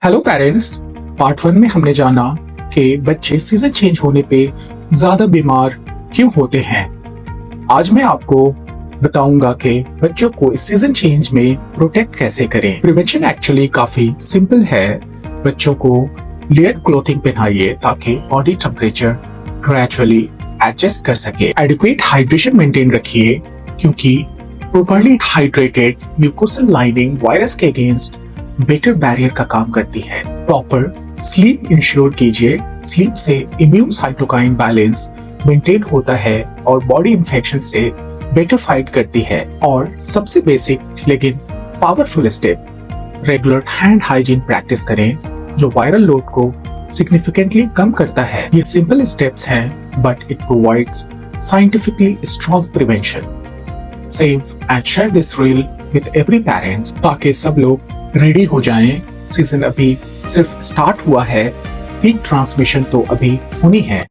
Hello parents. Part 1 में हमने जाना कि बच्चे सीजन चेंज होने पे ज्यादा बीमार क्यों होते हैं। आज मैं आपको बताऊंगा कि बच्चों को इस सीजन चेंज में प्रोटेक्ट कैसे करें। प्रिवेंशन एक्चुअली काफी सिंपल है। बच्चों को लेयर क्लोथिंग पहनाइए ताकि बॉडी टेम्परेचर ग्रेजुअली एडजस्ट कर सके। एडिक्वेट हाइड्रेशन मेंटेन रखिए क्योंकि properly hydrated mucosal lining virus के अगेंस्ट बेटर बैरियर का काम करती है। प्रॉपर स्लीप इंश्योर कीजिए। स्लीप से इम्यून साइटोकाइन बैलेंस मेंटेन होता है और बॉडी इंफेक्शन से बेटर फाइट करती है। और सबसे बेसिक लेकिन powerful step, regular hand hygiene practice करें जो वायरल लोड को सिग्निफिकेंटली कम करता है। ये सिंपल स्टेप्स हैं but it provides scientifically strong prevention. Save and share this reel with every parents ताकि सब लोग रेडी हो जाएं। सीजन अभी सिर्फ स्टार्ट हुआ है, पीक ट्रांसमिशन तो अभी होनी है।